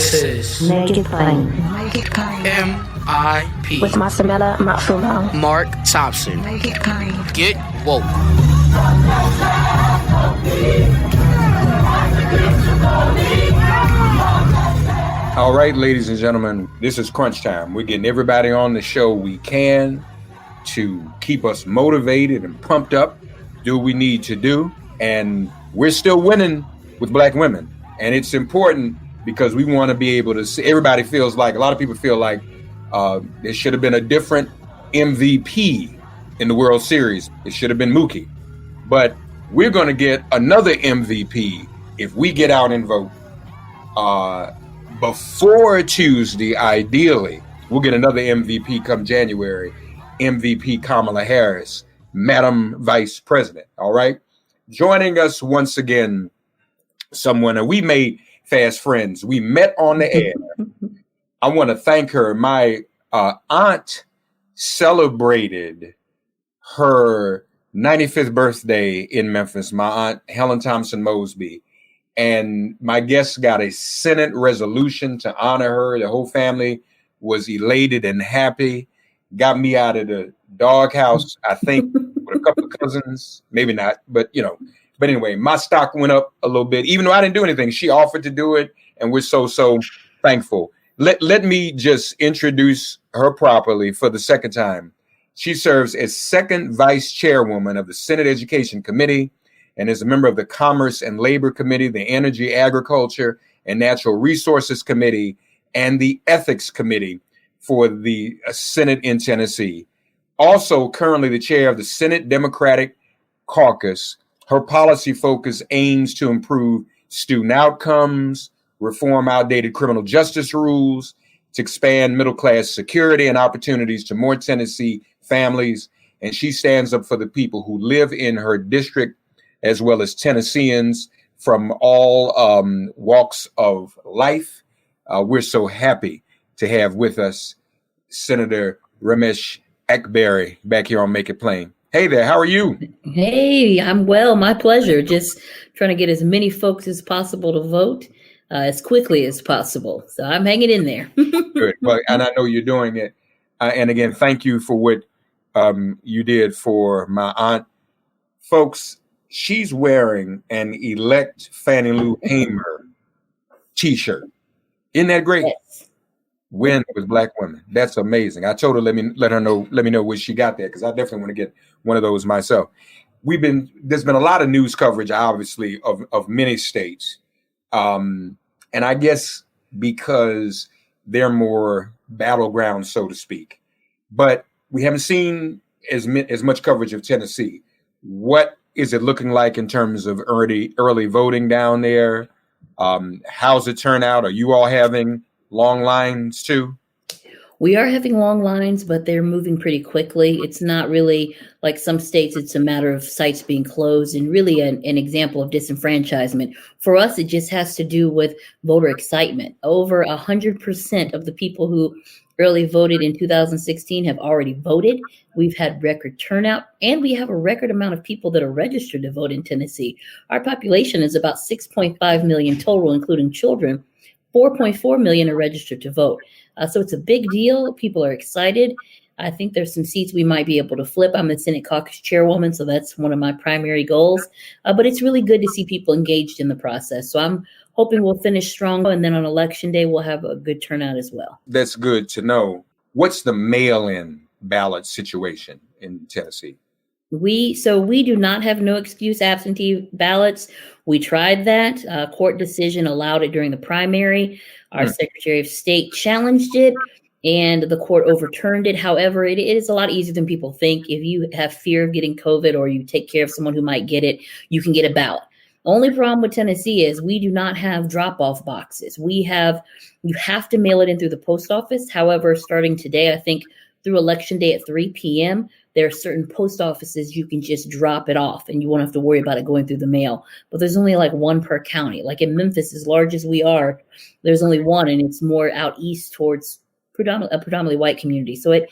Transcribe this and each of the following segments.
This is Make It Plain. Make It Plain. MIP With Masamela Matfumo. Mark Thompson. Make It Plain. Get woke. All right, ladies and gentlemen, this is crunch time. We're getting everybody on the show we can to keep us motivated and pumped up, do what we need to do. And we're still winning with black women. And it's important because we want to be able to see, everybody feels like, a lot of people feel like there should have been a different MVP in the World Series. It should have been Mookie. But we're going to get another MVP if we get out and vote. Before Tuesday, ideally, we'll get another MVP come January. MVP Kamala Harris, Madam Vice President. All right. Joining us once again, someone, and we made fast friends. We met on the air. I want to thank her. My aunt celebrated her 95th birthday in Memphis, my aunt Helen Thompson Mosby. And my guests got a Senate resolution to honor her. The whole family was elated and happy. Got me out of the doghouse, I think, with a couple of cousins. Maybe not, but you know. But anyway, my stock went up a little bit, even though I didn't do anything. She offered to do it, and we're so thankful. Let me just introduce her properly for the second time. She serves as second vice chairwoman of the Senate Education Committee and is a member of the Commerce and Labor Committee, the Energy, Agriculture, and Natural Resources Committee, and the Ethics Committee for the Senate in Tennessee. Also currently the chair of the Senate Democratic Caucus. Her policy focus aims to improve student outcomes, reform outdated criminal justice rules, to expand middle-class security and opportunities to more Tennessee families. And she stands up for the people who live in her district, as well as Tennesseans from all walks of life. We're so happy to have with us Senator Raumesh Akbari back here on Make It Plain. Hey there, how are you? Hey, I'm well. My pleasure. Just trying to get as many folks as possible to vote as quickly as possible. So I'm hanging in there. Good. Well, and I know you're doing it. And again, thank you for what you did for my aunt. Folks, she's wearing an Elect Fannie Lou Hamer t-shirt. Isn't that great? Yes. Win with black women. That's amazing. I told her let me know where she got that, because I definitely want to get one of those myself. There's been a lot of news coverage, obviously, of many states. And I guess because they're more battleground, so to speak. But we haven't seen as much coverage of Tennessee. What is it looking like in terms of early voting down there? How's it turn out? Are you all having long lines too? We are having long lines, but they're moving pretty quickly. It's not really like some states. It's a matter of sites being closed and really an example of disenfranchisement. For us, it just has to do with voter excitement. Over 100% of the people who early voted in 2016 have already voted. We've had record turnout, and we have a record amount of people that are registered to vote in Tennessee. Our population is about 6.5 million total, including children. 4.4 million are registered to vote. So it's a big deal. People are excited. I think there's some seats we might be able to flip. I'm the Senate caucus chairwoman, so that's one of my primary goals. But it's really good to see people engaged in the process. So I'm hoping we'll finish strong, and then on election day, we'll have a good turnout as well. That's good to know. What's the mail-in ballot situation in Tennessee? We do not have no excuse absentee ballots. We tried that. Court decision allowed it during the primary. Our Secretary of State challenged it, and the court overturned it. However, it is a lot easier than people think. If you have fear of getting COVID or you take care of someone who might get it, you can get a ballot. The only problem with Tennessee is we do not have drop-off boxes. You have to mail it in through the post office. However, starting today, I think through Election Day at 3 p.m., there are certain post offices you can just drop it off and you won't have to worry about it going through the mail. But there's only like one per county. Like in Memphis, as large as we are, there's only one, and it's more out east towards a predominantly white community. So it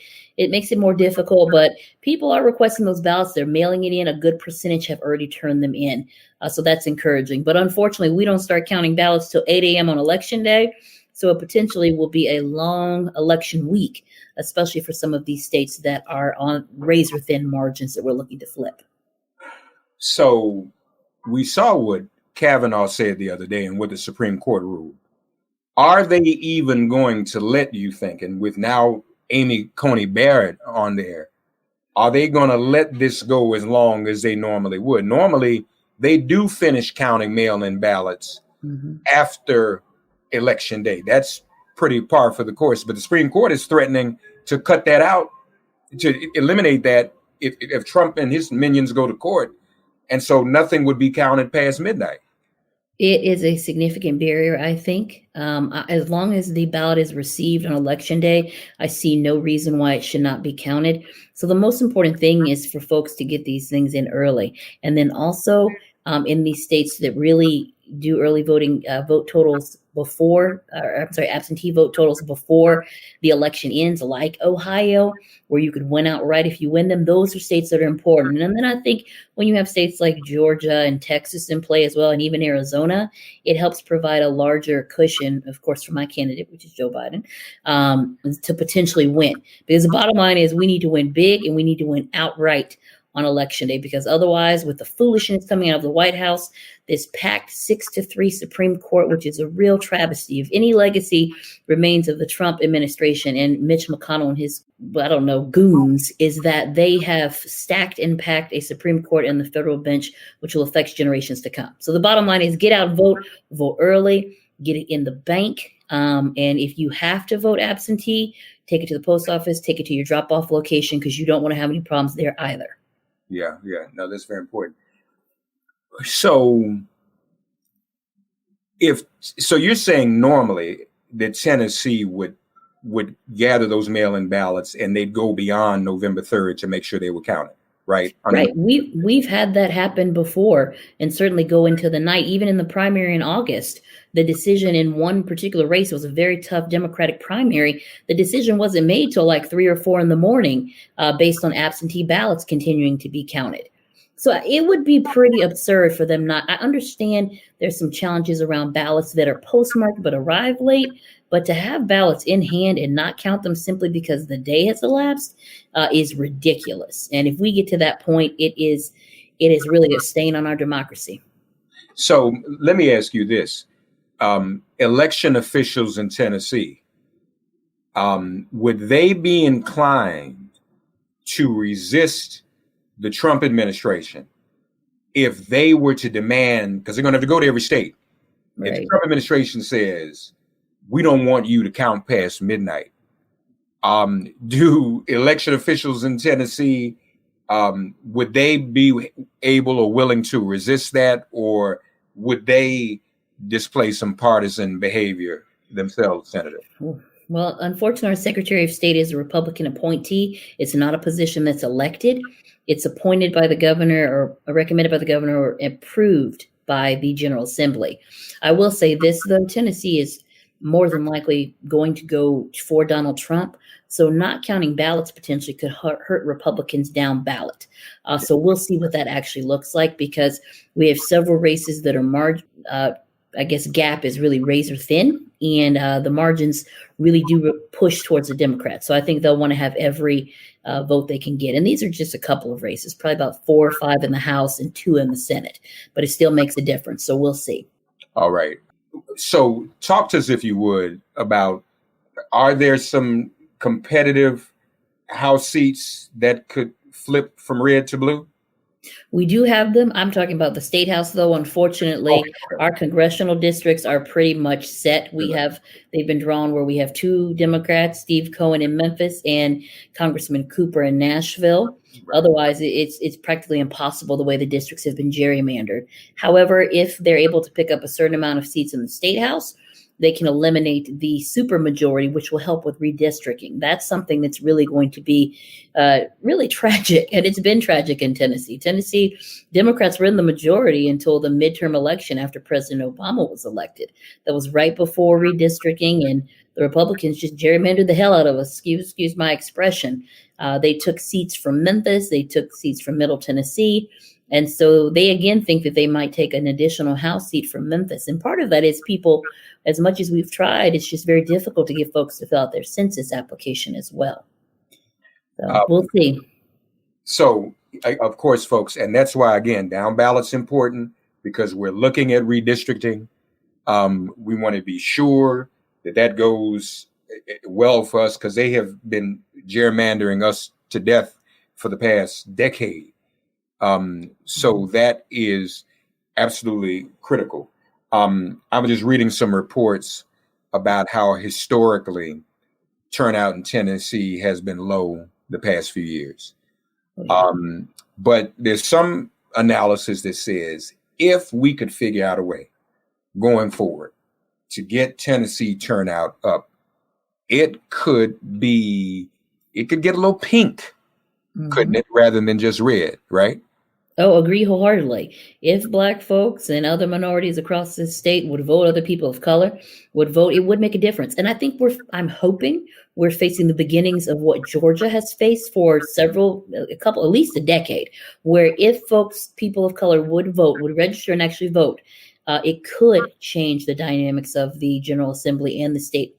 makes it more difficult, but people are requesting those ballots. They're mailing it in. A good percentage have already turned them in. So that's encouraging. But unfortunately, we don't start counting ballots till 8 a.m. on Election Day. So it potentially will be a long election week, especially for some of these states that are on razor thin margins that we're looking to flip. So we saw what Kavanaugh said the other day and what the Supreme Court ruled. Are they even going to let you think, and with now Amy Coney Barrett on there, are they going to let this go as long as they normally would? Normally, they do finish counting mail-in ballots after Election Day. That's pretty par for the course. But the Supreme Court is threatening to cut that out, to eliminate that if Trump and his minions go to court. And so nothing would be counted past midnight. It is a significant barrier, I think. As long as the ballot is received on Election Day, I see no reason why it should not be counted. So the most important thing is for folks to get these things in early. And then also in these states that really do early voting absentee vote totals before the election ends, like Ohio, where you could win outright if you win them. Those are states that are important. And then I think when you have states like Georgia and Texas in play as well, and even Arizona, it helps provide a larger cushion, of course, for my candidate, which is Joe Biden, to potentially win. Because the bottom line is we need to win big and we need to win outright on Election Day, because otherwise, with the foolishness coming out of the White House, this packed 6-3 Supreme Court, which is a real travesty. If any legacy remains of the Trump administration and Mitch McConnell and his, goons, is that they have stacked and packed a Supreme Court and the federal bench, which will affect generations to come. So the bottom line is get out and vote early, get it in the bank. And if you have to vote absentee, take it to the post office, take it to your drop-off location, because you don't want to have any problems there either. Yeah. No, that's very important. So you're saying normally that Tennessee would gather those mail-in ballots and they'd go beyond November 3rd to make sure they were counted, right? Right. We've had that happen before, and certainly go into the night, even in the primary in August. The decision in one particular race was a very tough Democratic primary. The decision wasn't made till like 3 or 4 in the morning, based on absentee ballots continuing to be counted. So it would be pretty absurd for them not. I understand there's some challenges around ballots that are postmarked but arrive late, but to have ballots in hand and not count them simply because the day has elapsed is ridiculous. And if we get to that point, it is really a stain on our democracy. So let me ask you this. Election officials in Tennessee, would they be inclined to resist the Trump administration if they were to demand, because they're going to have to go to every state. Right. If the Trump administration says, we don't want you to count past midnight, do election officials in Tennessee, would they be able or willing to resist that, or would they display some partisan behavior themselves, Senator? Well, unfortunately, our Secretary of State is a Republican appointee. It's not a position that's elected. It's appointed by the governor, or recommended by the governor, or approved by the General Assembly. I will say this, though, Tennessee is more than likely going to go for Donald Trump. So not counting ballots potentially could hurt Republicans down ballot. So we'll see what that actually looks like, because we have several races that are gap is really razor thin, and the margins really do push towards the Democrats. So I think they'll want to have every vote they can get. And these are just a couple of races, probably about 4 or 5 in the House and 2 in the Senate, but it still makes a difference. So we'll see. All right. So talk to us, if you would, about, are there some competitive House seats that could flip from red to blue? We do have them. I'm talking about the State House, though. Unfortunately, our congressional districts are pretty much set. They've been drawn where we have 2 Democrats, Steve Cohen in Memphis and Congressman Cooper in Nashville. Otherwise, it's practically impossible the way the districts have been gerrymandered. However, if they're able to pick up a certain amount of seats in the State House, they can eliminate the supermajority, which will help with redistricting. That's something that's really going to be really tragic. And it's been tragic in Tennessee. Tennessee Democrats were in the majority until the midterm election after President Obama was elected. That was right before redistricting, and the Republicans just gerrymandered the hell out of us. Excuse my expression. They took seats from Memphis. They took seats from Middle Tennessee. And so they again think that they might take an additional House seat from Memphis. And part of that is people, as much as we've tried, it's just very difficult to get folks to fill out their census application as well. So we'll see. So, of course, folks, and that's why, again, down ballot's important because we're looking at redistricting. We want to be sure that goes well for us because they have been gerrymandering us to death for the past decade. So that is absolutely critical. I was just reading some reports about how historically turnout in Tennessee has been low the past few years. But there's some analysis that says if we could figure out a way going forward to get Tennessee turnout up, it could get a little pink, couldn't it, rather than just red, right? Oh, agree wholeheartedly. If Black folks and other minorities across the state would vote, other people of color would vote, it would make a difference. And I think I'm hoping we're facing the beginnings of what Georgia has faced for at least a decade, where if people of color would register and actually vote, it could change the dynamics of the General Assembly and the state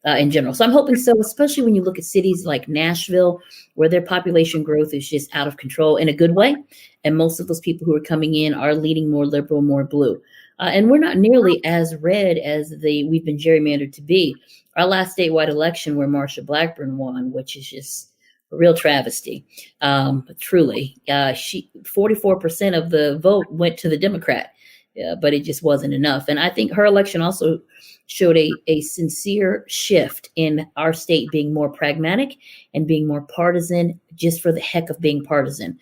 in general. So I'm hoping so, especially when you look at cities like Nashville, where their population growth is just out of control in a good way. And most of those people who are coming in are leaning more liberal, more blue. And we're not nearly as red as we've been gerrymandered to be. Our last statewide election where Marsha Blackburn won, which is just a real travesty. Truly, 44% of the vote went to the Democrat. But it just wasn't enough. And I think her election also showed a sincere shift in our state being more pragmatic and being more partisan just for the heck of being partisan,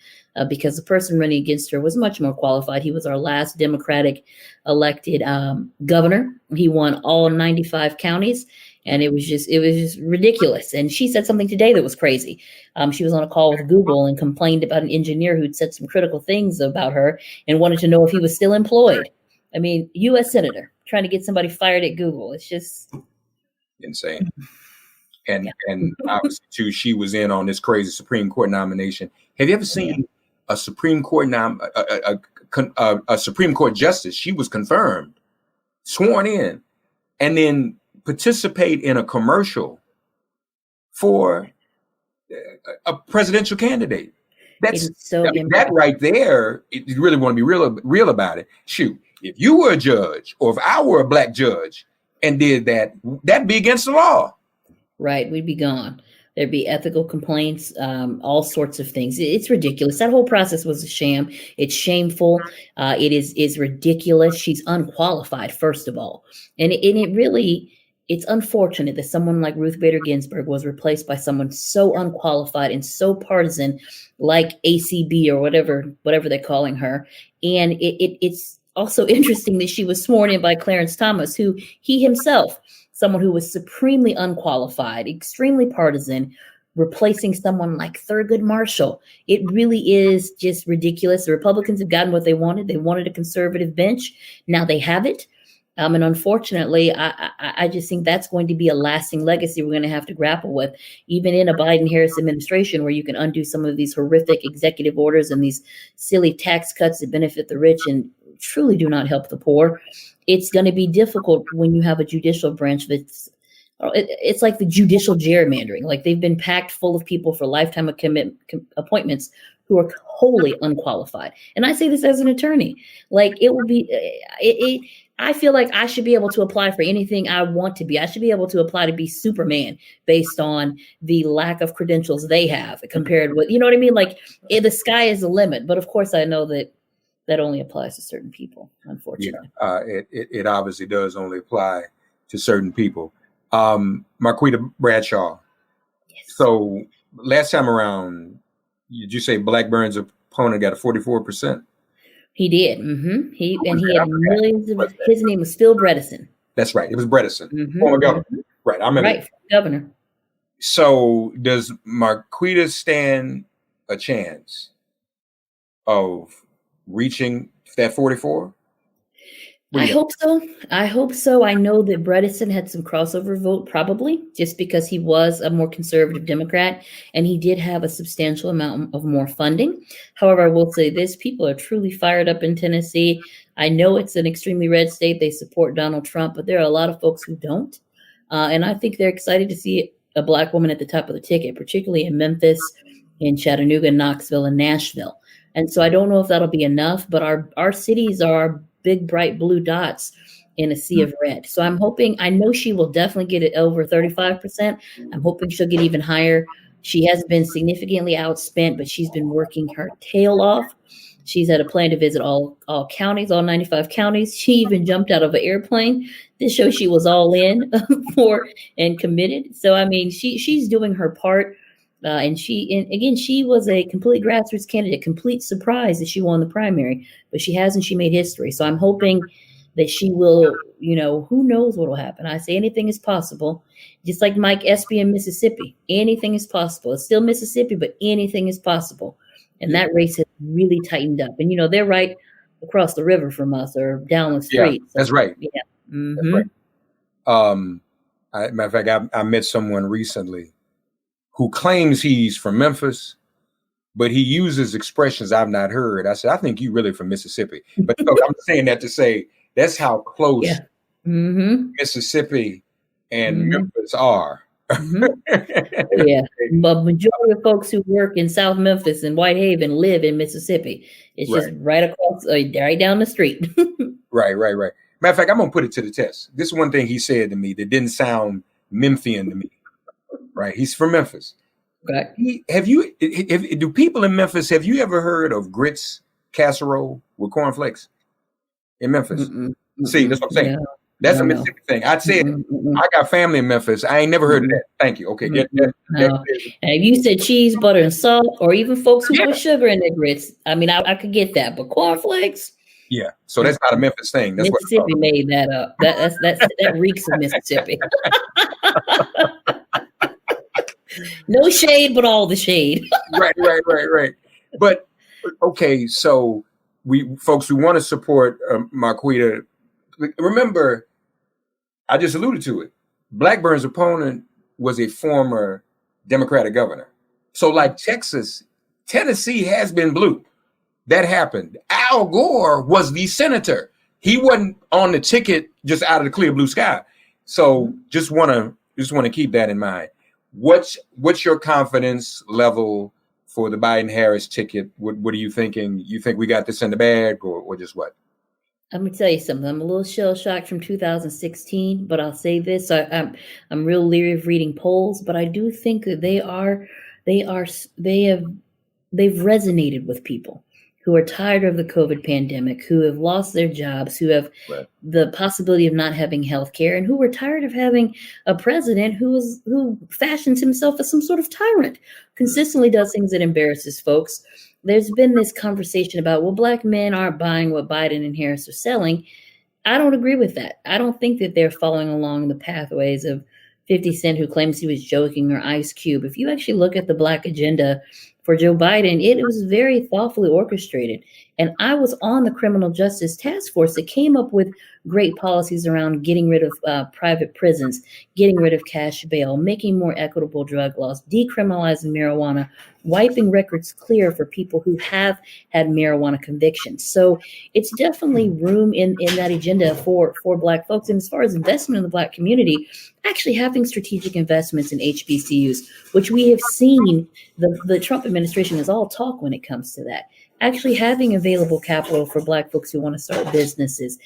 because the person running against her was much more qualified. He was our last Democratic elected governor. He won all 95 counties. And it was just ridiculous. And she said something today that was crazy. She was on a call with Google and complained about an engineer who'd said some critical things about her and wanted to know if he was still employed. I mean, U.S. Senator trying to get somebody fired at Google. It's just insane. And obviously, too, she was in on this crazy Supreme Court nomination. Have you ever seen a Supreme Court a Supreme Court justice? She was confirmed, sworn in, and then participate in a commercial for a presidential candidate. That's that right there. You really want to be real about it. Shoot, if you were a judge or if I were a Black judge and did that, that'd be against the law. Right. We'd be gone. There'd be ethical complaints, all sorts of things. It's ridiculous. That whole process was a sham. It's shameful. It is ridiculous. She's unqualified, first of all. And it really, it's unfortunate that someone like Ruth Bader Ginsburg was replaced by someone so unqualified and so partisan like ACB or whatever they're calling her. And it's also interesting that she was sworn in by Clarence Thomas, who he himself, someone who was supremely unqualified, extremely partisan, replacing someone like Thurgood Marshall. It really is just ridiculous. The Republicans have gotten what they wanted. They wanted a conservative bench. Now they have it. And unfortunately, I just think that's going to be a lasting legacy we're going to have to grapple with, even in a Biden-Harris administration, where you can undo some of these horrific executive orders and these silly tax cuts that benefit the rich and truly do not help the poor. It's going to be difficult when you have a judicial branch it's like the judicial gerrymandering. Like they've been packed full of people for lifetime appointments who are wholly unqualified. And I say this as an attorney. Like it would be, I feel like I should be able to apply for anything I want to be. I should be able to apply to be Superman based on the lack of credentials they have compared with, you know what I mean? Like the sky is the limit. But of course, I know that only applies to certain people, unfortunately. Yeah, it obviously does only apply to certain people. Marquita Bradshaw. Yes. So last time around, did you say Blackburn's opponent got a 44%? He did. Mm-hmm. He had millions of. His name was Phil Bredesen. That's right. It was Bredesen, mm-hmm. former governor. Right. I remember. Right, governor. So does Marquita stand a chance of reaching that 44? I hope so. I hope so. I know that Bredesen had some crossover vote, probably just because he was a more conservative Democrat and he did have a substantial amount of more funding. However, I will say this, people are truly fired up in Tennessee. I know it's an extremely red state. They support Donald Trump, but there are a lot of folks who don't. And I think they're excited to see a Black woman at the top of the ticket, particularly in Memphis, in Chattanooga, Knoxville, and Nashville. And so I don't know if that'll be enough, but our cities are big, bright blue dots in a sea of red. So I'm hoping, I know she will definitely get it over 35%. I'm hoping she'll get even higher. She has been significantly outspent, but she's been working her tail off. She's had a plan to visit all counties, all 95 counties. She even jumped out of an airplane to show she was all in for and committed. So, I mean, she's doing her part. And she was a complete grassroots candidate, complete surprise that she won the primary, but she hasn't. She made history. So I'm hoping that she will, who knows what will happen. I say anything is possible, just like Mike Espy in Mississippi. Anything is possible. It's still Mississippi, but anything is possible. And that race has really tightened up. And, they're right across the river from us or down the street. Yeah, that's right. Yeah. Mm-hmm. That's right. Matter of fact, I met someone recently who claims he's from Memphis, but he uses expressions I've not heard. I said, I think you really from Mississippi. But I'm saying that to say that's how close Mississippi and Memphis are. Yeah, but majority of folks who work in South Memphis and Whitehaven live in Mississippi. It's just right across, right down the street. Right. Matter of fact, I'm going to put it to the test. This is one thing he said to me that didn't sound Memphian to me. Right, he's from Memphis. Right. Do people in Memphis, have you ever heard of grits casserole with cornflakes in Memphis? See, that's what I'm saying. Yeah. That's a Mississippi thing. I'd say I got family in Memphis. I ain't never heard of that. Thank you. Okay. And if you said cheese, butter, and salt, or even folks who put sugar in their grits, I mean, I could get that, but cornflakes. Yeah. So that's not a Memphis thing. That's Mississippi made that up. That reeks of Mississippi. No shade, but all the shade. Right. But okay, so we want to support Marquita. Remember, I just alluded to it. Blackburn's opponent was a former Democratic governor. So like Texas, Tennessee has been blue. That happened. Al Gore was the senator. He wasn't on the ticket just out of the clear blue sky. So just want to keep that in mind. What's your confidence level for the Biden-Harris ticket? What are you thinking? You think we got this in the bag or just what? I'm gonna tell you something. I'm a little shell-shocked from 2016, but I'll say this: I'm real leery of reading polls, but I do think that they've resonated with people who are tired of the COVID pandemic, who have lost their jobs, who have the possibility of not having health care, and who were tired of having a president who fashions himself as some sort of tyrant, consistently does things that embarrasses folks. There's been this conversation about, well, Black men aren't buying what Biden and Harris are selling. I don't agree with that. I don't think that they're following along the pathways of 50 Cent, who claims he was joking, or Ice Cube. If you actually look at the Black agenda for Joe Biden, it was very thoughtfully orchestrated. And I was on the criminal justice task force that came up with great policies around getting rid of private prisons, getting rid of cash bail, making more equitable drug laws, decriminalizing marijuana, wiping records clear for people who have had marijuana convictions. So it's definitely room in that agenda for Black folks. And as far as investment in the Black community, actually having strategic investments in HBCUs, which we have seen the Trump administration is all talk when it comes to that. Actually having available capital for Black folks who want to start businesses,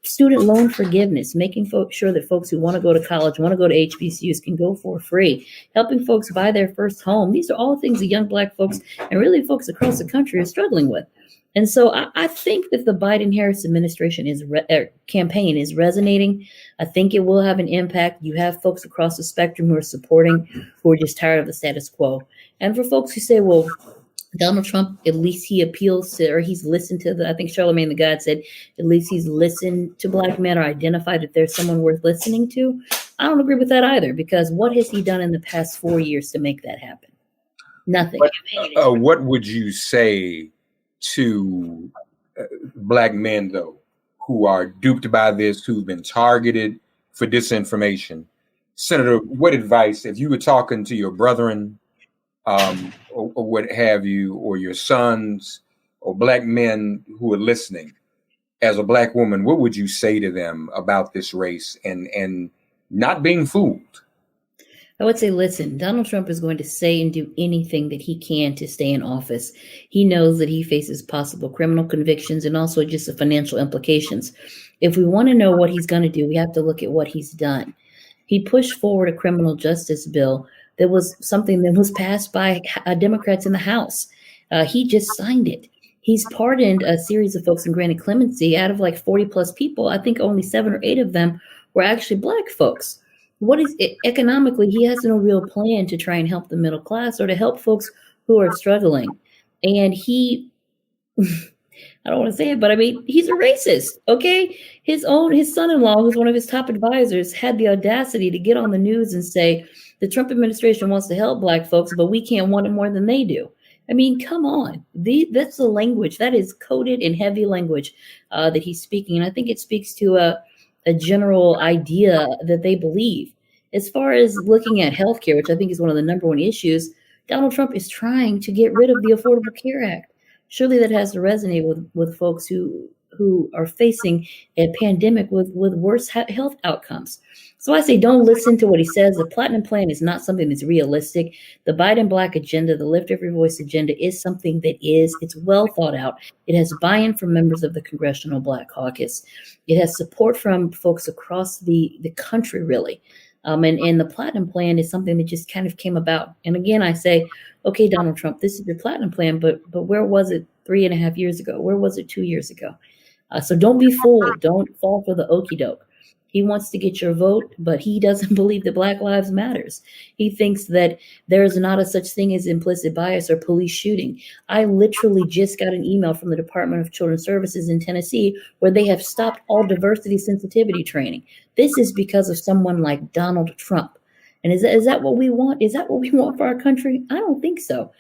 student loan forgiveness, making sure that folks who want to go to college, want to go to HBCUs can go for free, helping folks buy their first home. These are all things that young Black folks and really folks across the country are struggling with. And so I think that the Biden-Harris administration campaign is resonating. I think it will have an impact. You have folks across the spectrum who are supporting, who are just tired of the status quo. And for folks who say, well, Donald Trump, at least he appeals to, or he's listened to I think Charlamagne the God said, at least he's listened to Black men or identified that there's someone worth listening to. I don't agree with that either, because what has he done in the past 4 years to make that happen? Nothing. What would you say to Black men, though, who are duped by this, who've been targeted for disinformation. Senator, what advice, if you were talking to your brethren, or what have you, or your sons, or Black men who are listening, as a Black woman, what would you say to them about this race and not being fooled? I would say, listen, Donald Trump is going to say and do anything that he can to stay in office. He knows that he faces possible criminal convictions and also just the financial implications. If we want to know what he's going to do, we have to look at what he's done. He pushed forward a criminal justice bill that was something that was passed by Democrats in the House. He just signed it. He's pardoned a series of folks and granted clemency. Out of like 40 plus people, I think only 7 or 8 of them were actually Black folks. What is it, economically, he has no real plan to try and help the middle class or to help folks who are struggling. And he, I don't want to say it, but I mean, he's a racist. Okay. His son-in-law, who's one of his top advisors, had the audacity to get on the news and say the Trump administration wants to help Black folks, but we can't want it more than they do. I mean, come on. That's the language that is coded in heavy language that he's speaking. And I think it speaks to a general idea that they believe. As far as looking at healthcare, which I think is one of the number one issues, Donald Trump is trying to get rid of the Affordable Care Act. Surely that has to resonate with folks who are facing a pandemic with worse health outcomes. So I say don't listen to what he says. The Platinum Plan is not something that's realistic. The Biden Black agenda, the Lift Every Voice agenda, is something that it's well thought out. It has buy-in from members of the Congressional Black Caucus. It has support from folks across the country, really. And the Platinum Plan is something that just kind of came about. And again, I say, okay, Donald Trump, this is your Platinum Plan, but where was it 3.5 years ago? Where was it 2 years ago? So don't be fooled. Don't fall for the okey-doke. He wants to get your vote, but he doesn't believe that Black lives matters. He thinks that there is not a such thing as implicit bias or police shooting. I literally just got an email from the Department of Children's Services in Tennessee where they have stopped all diversity sensitivity training. This is because of someone like Donald Trump. And is that what we want? Is that what we want for our country? I don't think so.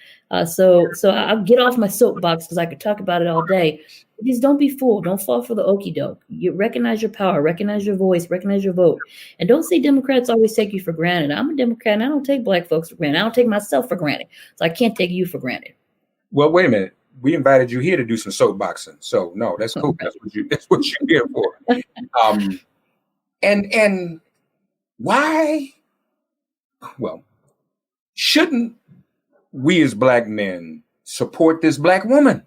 So I'll get off my soapbox because I could talk about it all day. Just don't be fooled. Don't fall for the okey-doke. You recognize your power, recognize your voice, recognize your vote. And don't say Democrats always take you for granted. I'm a Democrat and I don't take Black folks for granted. I don't take myself for granted. So I can't take you for granted. Well, wait a minute. We invited you here to do some soapboxing. So no, that's cool. Okay. That's what you're here for. And why? Well, shouldn't we as Black men support this Black woman?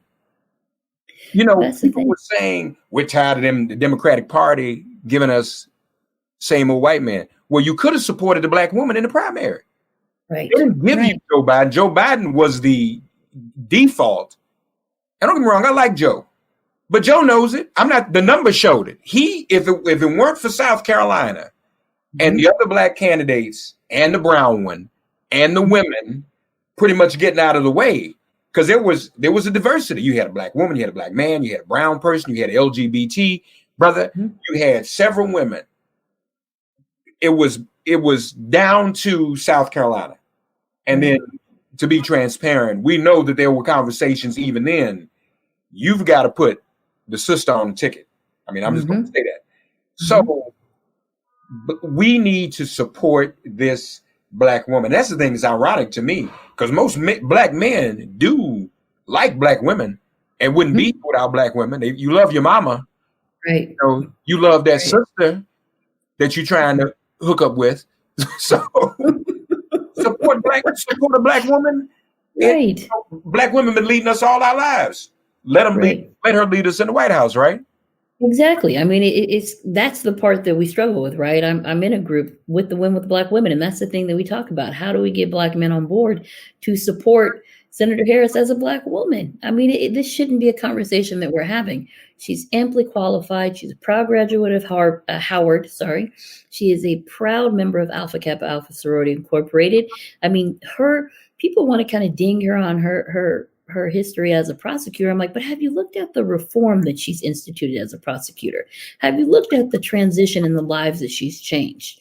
You know, people were saying we're tired of them, the Democratic Party giving us same old white man. Well, you could have supported the Black woman in the primary. Right. They didn't give you Joe Biden. Joe Biden was the default. And don't get me wrong, I like Joe, but Joe knows it. I'm not. The numbers showed it. If it weren't for South Carolina and the other Black candidates and the brown one and the women pretty much getting out of the way. Because there was a diversity. You had a Black woman, you had a Black man, you had a brown person, you had LGBT brother, you had several women. It was down to South Carolina. And then to be transparent, we know that there were conversations even then. You've got to put the sister on the ticket. I mean, I'm just going to say that. So we need to support this Black woman. That's the thing that's ironic to me, because most Black men do like Black women and wouldn't be without Black women. You love your mama, right? You know, you love that sister that you're trying to hook up with. So support a Black woman. Right. And, Black women been leading us all our lives. Let her lead us in the White House, right? Exactly. I mean, that's the part that we struggle with, right? I'm in a group with the Women with Black Women, and that's the thing that we talk about. How do we get Black men on board to support Senator Harris as a Black woman? I mean, this shouldn't be a conversation that we're having. She's amply qualified. She's a proud graduate of Howard. She is a proud member of Alpha Kappa Alpha Sorority Incorporated. I mean, people want to kind of ding her on her history as a prosecutor. I'm like, but have you looked at the reform that she's instituted as a prosecutor? Have you looked at the transition in the lives that she's changed?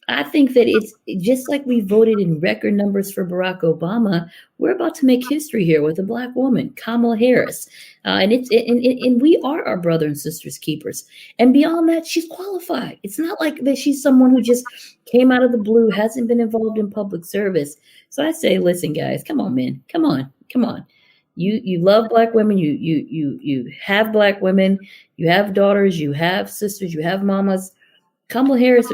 I think that it's just like we voted in record numbers for Barack Obama. We're about to make history here with a Black woman, Kamala Harris, and we are our brother and sister's keepers. And beyond that, she's qualified. It's not like that she's someone who just came out of the blue, hasn't been involved in public service. So I say, listen, guys, come on, man, come on. You love Black women. You have Black women. You have daughters. You have sisters. You have mamas. Kamala Harris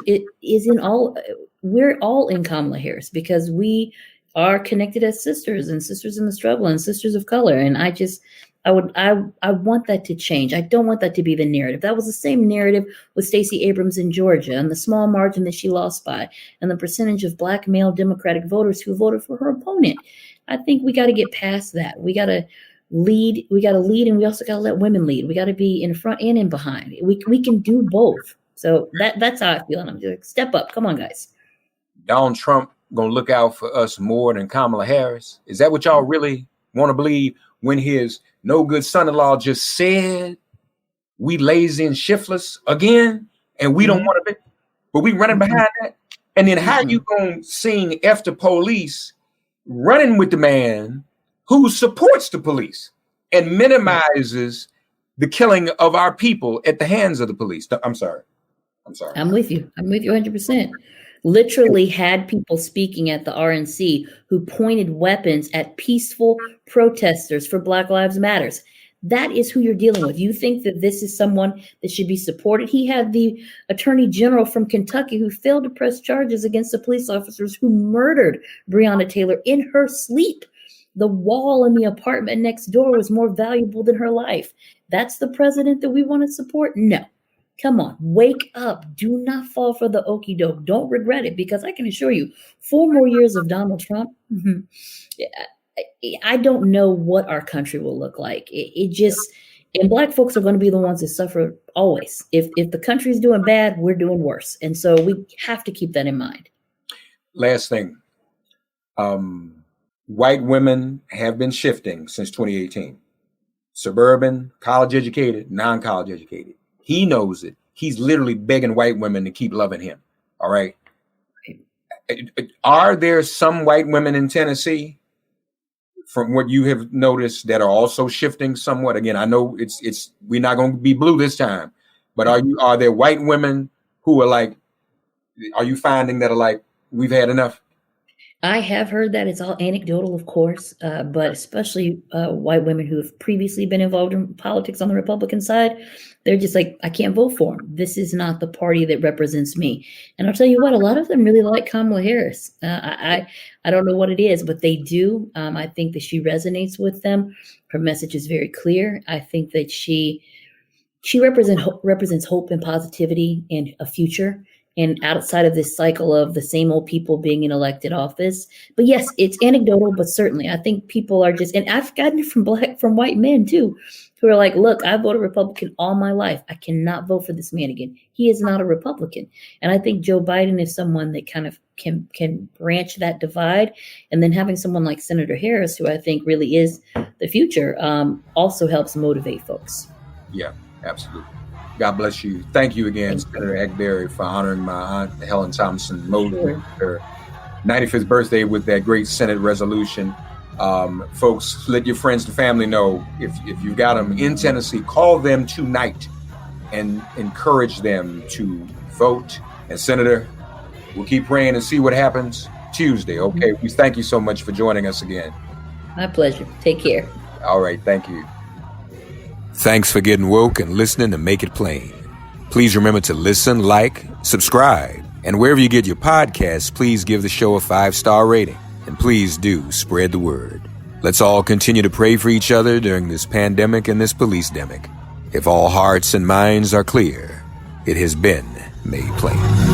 we're all in Kamala Harris because we are connected as sisters and sisters in the struggle and sisters of color. And I want that to change. I don't want that to be the narrative. That was the same narrative with Stacey Abrams in Georgia and the small margin that she lost by and the percentage of Black male Democratic voters who voted for her opponent. I think we got to get past that. We got to lead. We got to lead, and we also got to let women lead. We got to be in front and in behind. We can do both. So that's how I feel. And I'm just like, step up. Come on, guys. Donald Trump going to look out for us more than Kamala Harris? Is that what y'all really want to believe when his no good son-in-law just said we lazy and shiftless again and we don't want to be, but we running behind that? And then how you going to sing F the police running with the man who supports the police and minimizes the killing of our people at the hands of the police? I'm sorry. I'm with you 100%. Literally had people speaking at the RNC who pointed weapons at peaceful protesters for Black Lives Matters. That is who you're dealing with. You think that this is someone that should be supported? He had the attorney general from Kentucky who failed to press charges against the police officers who murdered Breonna Taylor in her sleep. The wall in the apartment next door was more valuable than her life. That's the president that we want to support? No. Come on, wake up. Do not fall for the okey-doke. Don't regret it, because I can assure you, 4 more years of Donald Trump, I don't know what our country will look like. And Black folks are going to be the ones that suffer always. If the country's doing bad, we're doing worse. And so we have to keep that in mind. Last thing. White women have been shifting since 2018. Suburban, college educated, non-college educated. He knows it. He's literally begging white women to keep loving him. All right. Are there some white women in Tennessee, from what you have noticed, that are also shifting somewhat? Again, I know we're not going to be blue this time, but are there white women who are like, are you finding that are like, we've had enough? I have heard that. It's all anecdotal, of course, but especially white women who have previously been involved in politics on the Republican side. They're just like, I can't vote for him. This is not the party that represents me. And I'll tell you what, a lot of them really like Kamala Harris. I don't know what it is, but they do. I think that she resonates with them. Her message is very clear. I think that she represents hope and positivity and a future. And outside of this cycle of the same old people being in elected office. But yes, it's anecdotal, but certainly I think people are just, and I've gotten it from white men too, who are like, look, I voted Republican all my life. I cannot vote for this man again. He is not a Republican. And I think Joe Biden is someone that kind of can branch that divide. And then having someone like Senator Harris, who I think really is the future, also helps motivate folks. Yeah, absolutely. God bless you. Thank you again, Senator Akbari, for honoring my aunt, Helen Thompson Mosley, her 95th birthday with that great Senate resolution. Folks, let your friends and family know if you've got them in Tennessee, call them tonight and encourage them to vote. And Senator, we'll keep praying and see what happens Tuesday. Okay. We thank you so much for joining us again. My pleasure. Take care. All right. Thank you. Thanks for getting woke and listening to Make It Plain. Please remember to listen, like, subscribe, and wherever you get your podcasts, please give the show a 5-star rating. And please do spread the word. Let's all continue to pray for each other during this pandemic and this police-demic. If all hearts and minds are clear, it has been made plain.